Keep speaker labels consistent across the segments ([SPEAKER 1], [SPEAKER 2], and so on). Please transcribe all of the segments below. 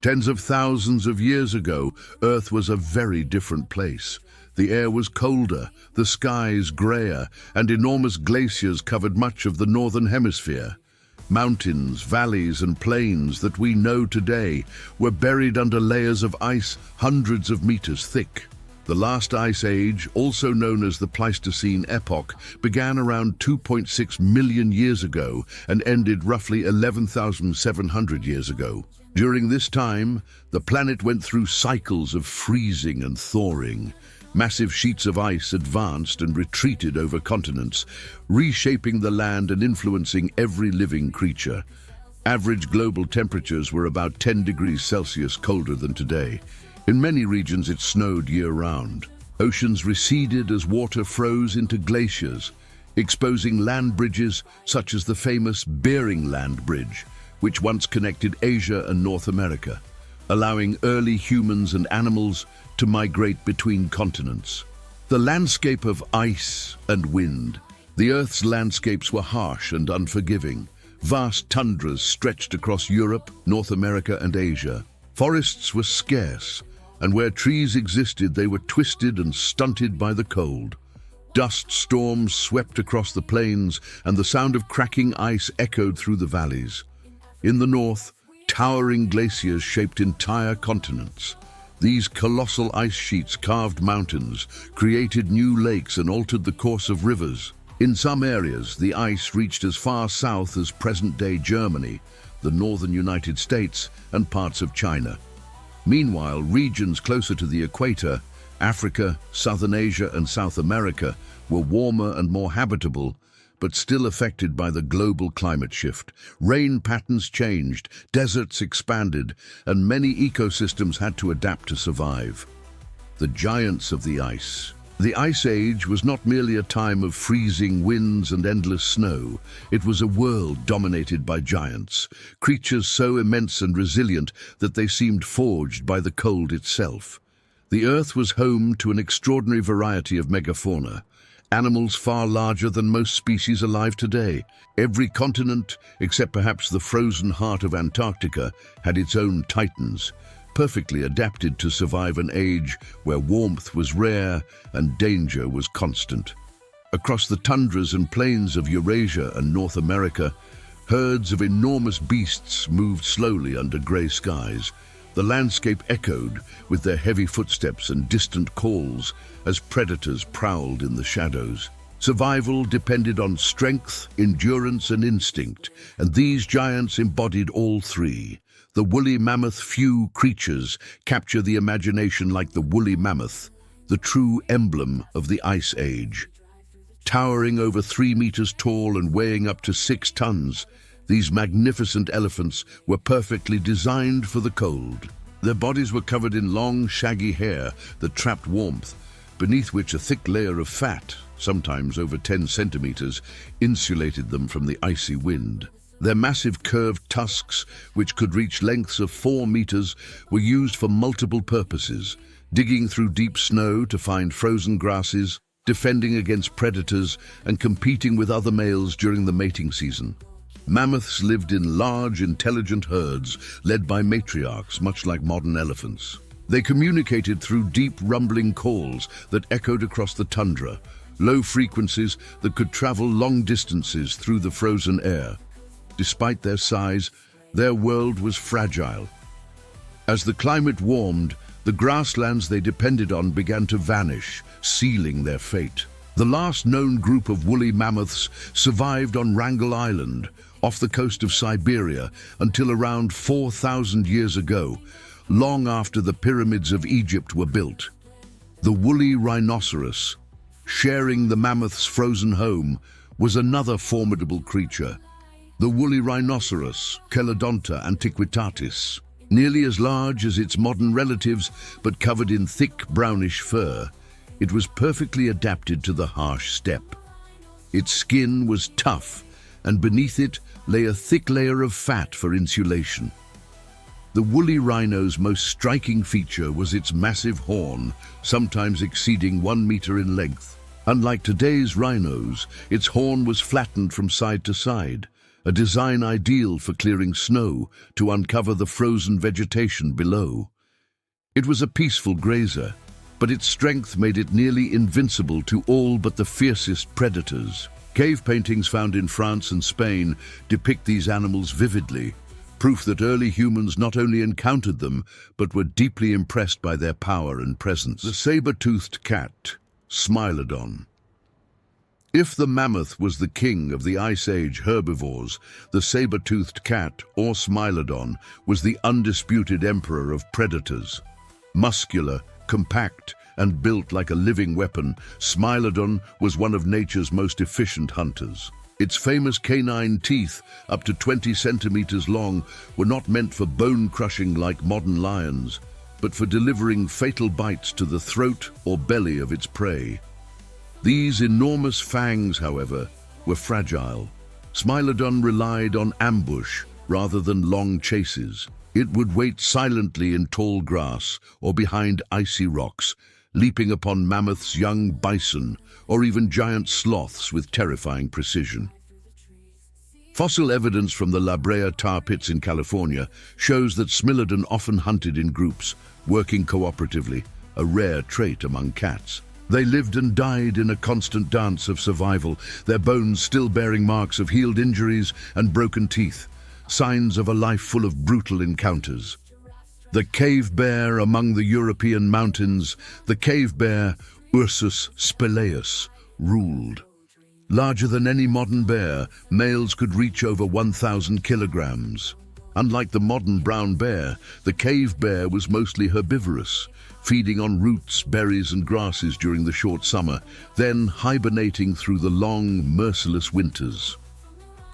[SPEAKER 1] Tens of thousands of years ago, Earth was a very different place. The air was colder, the skies grayer, and enormous glaciers covered much of the northern hemisphere. Mountains, valleys, and plains that we know today were buried under layers of ice hundreds of meters thick. The last ice age, also known as the Pleistocene epoch, began around 2.6 million years ago and ended roughly 11,700 years ago. During this time, the planet went through cycles of freezing and thawing. Massive sheets of ice advanced and retreated over continents, reshaping the land and influencing every living creature. Average global temperatures were about 10 degrees Celsius colder than today. In many regions it snowed year-round. Oceans receded as water froze into glaciers, exposing land bridges such as the famous Bering Land Bridge, which once connected Asia and North America, allowing early humans and animals to migrate between continents. The landscape of ice and wind. The Earth's landscapes were harsh and unforgiving. Vast tundras stretched across Europe, North America, and Asia. Forests were scarce, and where trees existed, they were twisted and stunted by the cold. Dust storms swept across the plains, and the sound of cracking ice echoed through the valleys. In the north, towering glaciers shaped entire continents. These colossal ice sheets carved mountains, created new lakes, and altered the course of rivers. In some areas, the ice reached as far south as present-day Germany, the northern United States, and parts of China. Meanwhile, regions closer to the equator, Africa, Southern Asia, and South America, were warmer and more habitable, but still affected by the global climate shift. Rain patterns changed, deserts expanded, and many ecosystems had to adapt to survive. The giants of the ice. The Ice Age was not merely a time of freezing winds and endless snow. It was a world dominated by giants, creatures so immense and resilient that they seemed forged by the cold itself. The Earth was home to an extraordinary variety of megafauna, animals far larger than most species alive today. Every continent, except perhaps the frozen heart of Antarctica, had its own titans, perfectly adapted to survive an age where warmth was rare and danger was constant. Across the tundras and plains of Eurasia and North America, herds of enormous beasts moved slowly under grey skies. The landscape echoed with their heavy footsteps and distant calls as predators prowled in the shadows. Survival depended on strength, endurance, and instinct, and these giants embodied all three. The woolly mammoth few creatures capture the imagination like the woolly mammoth, the true emblem of the Ice Age. Towering over 3 meters tall and weighing up to 6 tons, these magnificent elephants were perfectly designed for the cold. Their bodies were covered in long, shaggy hair that trapped warmth, beneath which a thick layer of fat, sometimes over 10 centimeters, insulated them from the icy wind. Their massive curved tusks, which could reach lengths of 4 meters, were used for multiple purposes, digging through deep snow to find frozen grasses, defending against predators, and competing with other males during the mating season. Mammoths lived in large, intelligent herds led by matriarchs, much like modern elephants. They communicated through deep, rumbling calls that echoed across the tundra, low frequencies that could travel long distances through the frozen air. Despite their size, their world was fragile. As the climate warmed, the grasslands they depended on began to vanish, sealing their fate. The last known group of woolly mammoths survived on Wrangel Island, off the coast of Siberia, until around 4,000 years ago, long after the pyramids of Egypt were built. The woolly rhinoceros, sharing the mammoth's frozen home, was another formidable creature. The woolly rhinoceros, Chelodonta antiquitatis, nearly as large as its modern relatives, but covered in thick brownish fur. It was perfectly adapted to the harsh steppe. Its skin was tough, and beneath it lay a thick layer of fat for insulation. The woolly rhino's most striking feature was its massive horn, sometimes exceeding 1 meter in length. Unlike today's rhinos, its horn was flattened from side to side, a design ideal for clearing snow to uncover the frozen vegetation below. It was a peaceful grazer, but its strength made it nearly invincible to all but the fiercest predators. Cave paintings found in France and Spain depict these animals vividly, proof that early humans not only encountered them, but were deeply impressed by their power and presence. The saber-toothed cat, Smilodon. If the mammoth was the king of the Ice Age herbivores, the saber-toothed cat, or Smilodon, was the undisputed emperor of predators. Muscular, compact, and built like a living weapon, Smilodon was one of nature's most efficient hunters. Its famous canine teeth, up to 20 centimeters long, were not meant for bone crushing like modern lions, but for delivering fatal bites to the throat or belly of its prey. These enormous fangs, however, were fragile. Smilodon relied on ambush rather than long chases. It would wait silently in tall grass or behind icy rocks, leaping upon mammoths, young bison, or even giant sloths with terrifying precision. Fossil evidence from the La Brea tar pits in California shows that Smilodon often hunted in groups, working cooperatively, a rare trait among cats. They lived and died in a constant dance of survival, their bones still bearing marks of healed injuries and broken teeth, signs of a life full of brutal encounters. The cave bear among the European mountains, the cave bear, Ursus spelaeus, ruled. Larger than any modern bear, males could reach over 1,000 kilograms. Unlike the modern brown bear, the cave bear was mostly herbivorous, feeding on roots, berries, and grasses during the short summer, then hibernating through the long, merciless winters.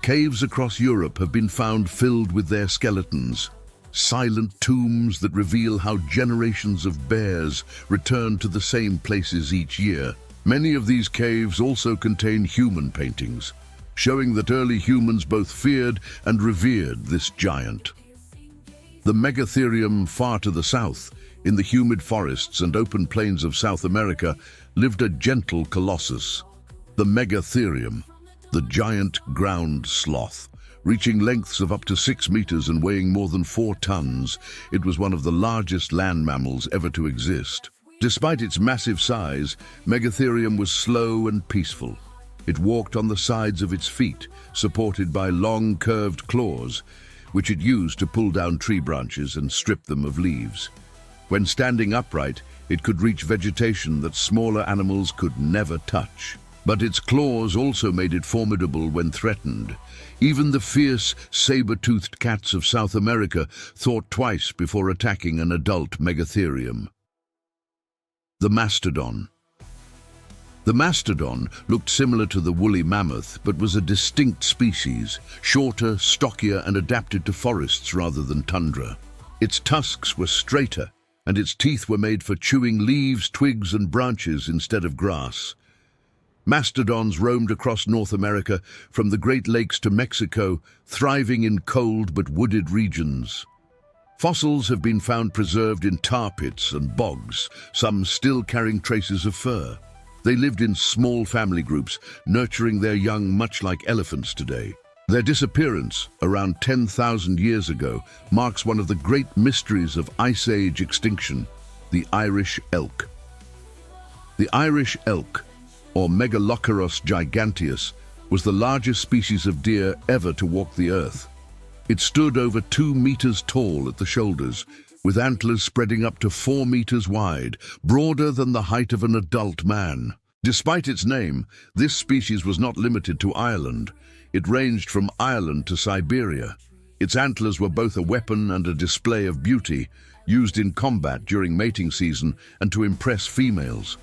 [SPEAKER 1] Caves across Europe have been found filled with their skeletons, silent tombs that reveal how generations of bears return to the same places each year. Many of these caves also contain human paintings, showing that early humans both feared and revered this giant. The megatherium far to the south, in the humid forests and open plains of South America, lived a gentle colossus, the megatherium, the giant ground sloth. Reaching lengths of up to 6 meters and weighing more than 4 tons, it was one of the largest land mammals ever to exist. Despite its massive size, Megatherium was slow and peaceful. It walked on the sides of its feet, supported by long, curved claws, which it used to pull down tree branches and strip them of leaves. When standing upright, it could reach vegetation that smaller animals could never touch. But its claws also made it formidable when threatened. Even the fierce, saber-toothed cats of South America thought twice before attacking an adult Megatherium. The mastodon. The mastodon looked similar to the woolly mammoth, but was a distinct species, shorter, stockier, and adapted to forests rather than tundra. Its tusks were straighter, and its teeth were made for chewing leaves, twigs, and branches instead of grass. Mastodons roamed across North America, from the Great Lakes to Mexico, thriving in cold but wooded regions. Fossils have been found preserved in tar pits and bogs, some still carrying traces of fur. They lived in small family groups, nurturing their young much like elephants today. Their disappearance, around 10,000 years ago, marks one of the great mysteries of Ice Age extinction, the Irish elk. The Irish elk, or Megaloceros giganteus, was the largest species of deer ever to walk the earth. It stood over 2 meters tall at the shoulders, with antlers spreading up to 4 meters wide, broader than the height of an adult man. Despite its name, this species was not limited to Ireland. It ranged from Ireland to Siberia. Its antlers were both a weapon and a display of beauty, used in combat during mating season and to impress females.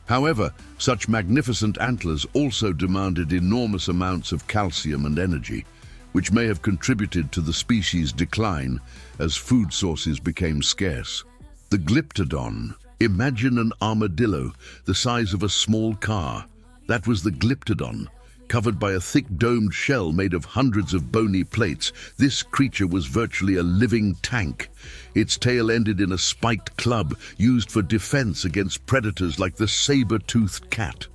[SPEAKER 1] However, such magnificent antlers also demanded enormous amounts of calcium and energy, which may have contributed to the species' decline as food sources became scarce. The glyptodon. Imagine an armadillo the size of a small car. That was the glyptodon. Covered by a thick domed shell made of hundreds of bony plates, this creature was virtually a living tank. Its tail ended in a spiked club used for defense against predators like the saber-toothed cat.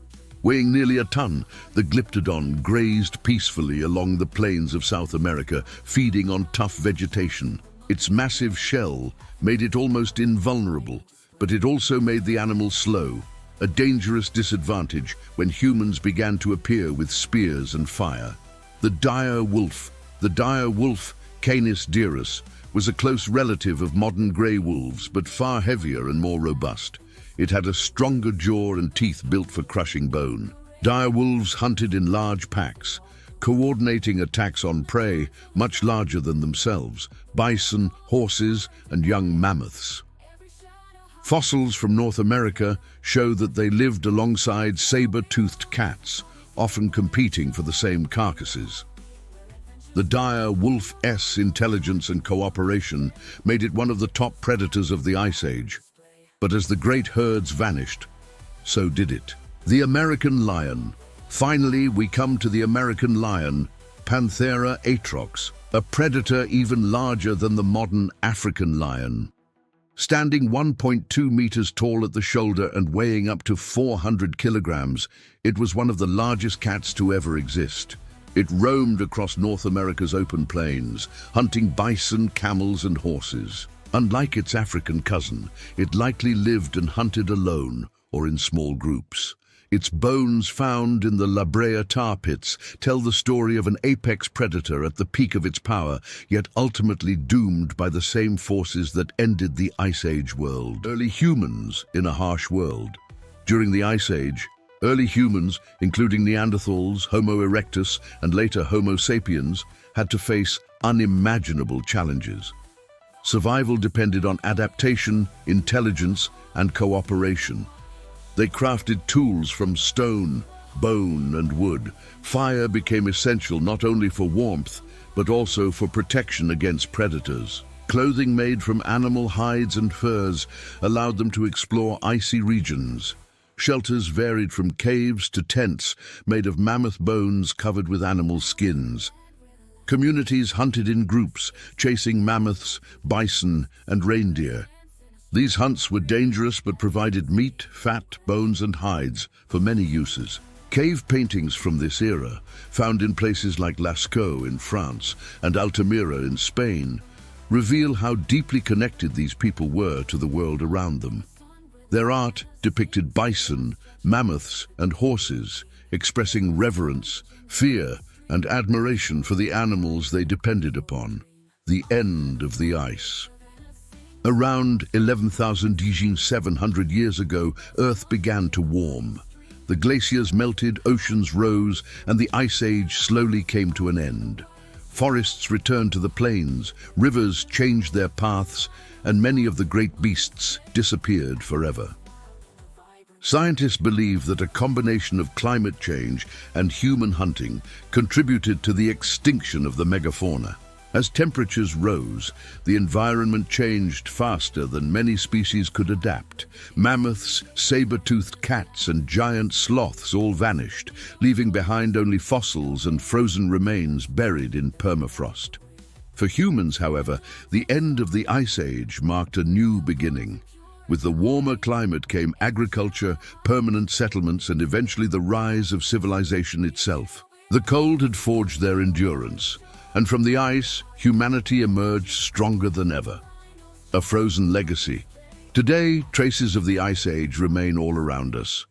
[SPEAKER 1] Weighing nearly a ton, the glyptodon grazed peacefully along the plains of South America, feeding on tough vegetation. Its massive shell made it almost invulnerable, but it also made the animal slow, a dangerous disadvantage when humans began to appear with spears and fire. The dire wolf, Canis dirus, was a close relative of modern grey wolves, but far heavier and more robust. It had a stronger jaw and teeth built for crushing bone. Dire wolves hunted in large packs, coordinating attacks on prey much larger than themselves: bison, horses, and young mammoths. Fossils from North America show that they lived alongside saber-toothed cats, often competing for the same carcasses. The dire wolf's intelligence and cooperation made it one of the top predators of the Ice Age. But as the great herds vanished, so did it. The American lion. Finally, we come to the American lion, Panthera atrox, a predator even larger than the modern African lion. Standing 1.2 meters tall at the shoulder and weighing up to 400 kilograms, it was one of the largest cats to ever exist. It roamed across North America's open plains, hunting bison, camels, and horses. Unlike its African cousin, it likely lived and hunted alone or in small groups. Its bones found in the La Brea tar pits tell the story of an apex predator at the peak of its power, yet ultimately doomed by the same forces that ended the Ice Age world. Early humans in a harsh world. During the Ice Age, early humans, including Neanderthals, Homo erectus, and later Homo sapiens, had to face unimaginable challenges. Survival depended on adaptation, intelligence, and cooperation. They crafted tools from stone, bone, and wood. Fire became essential not only for warmth, but also for protection against predators. Clothing made from animal hides and furs allowed them to explore icy regions. Shelters varied from caves to tents made of mammoth bones covered with animal skins. Communities hunted in groups, chasing mammoths, bison, and reindeer. These hunts were dangerous but provided meat, fat, bones, and hides for many uses. Cave paintings from this era, found in places like Lascaux in France and Altamira in Spain, reveal how deeply connected these people were to the world around them. Their art depicted bison, mammoths, and horses, expressing reverence, fear, and admiration for the animals they depended upon. The end of the ice. Around 11,700 years ago, Earth began to warm. The glaciers melted, oceans rose, and the Ice Age slowly came to an end. Forests returned to the plains, rivers changed their paths, and many of the great beasts disappeared forever. Scientists believe that a combination of climate change and human hunting contributed to the extinction of the megafauna. As temperatures rose, the environment changed faster than many species could adapt. Mammoths, saber-toothed cats, and giant sloths all vanished, leaving behind only fossils and frozen remains buried in permafrost. For humans, however, the end of the Ice Age marked a new beginning. With the warmer climate came agriculture, permanent settlements, and eventually the rise of civilization itself. The cold had forged their endurance, and from the ice, humanity emerged stronger than ever. A frozen legacy. Today, traces of the Ice Age remain all around us.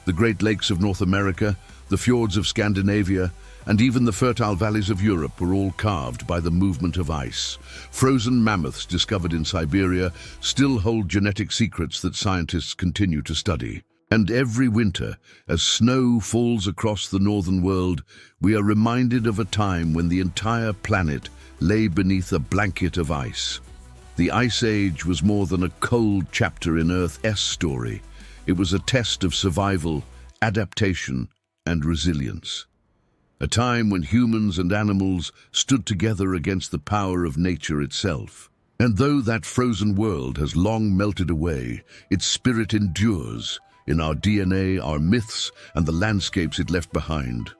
[SPEAKER 1] The Great Lakes of North America, the fjords of Scandinavia, and even the fertile valleys of Europe were all carved by the movement of ice. Frozen mammoths discovered in Siberia still hold genetic secrets that scientists continue to study. And every winter, as snow falls across the northern world, we are reminded of a time when the entire planet lay beneath a blanket of ice. The Ice Age was more than a cold chapter in Earth's story. It was a test of survival, adaptation, and resilience. A time when humans and animals stood together against the power of nature itself. And though that frozen world has long melted away, its spirit endures in our DNA, our myths, and the landscapes it left behind.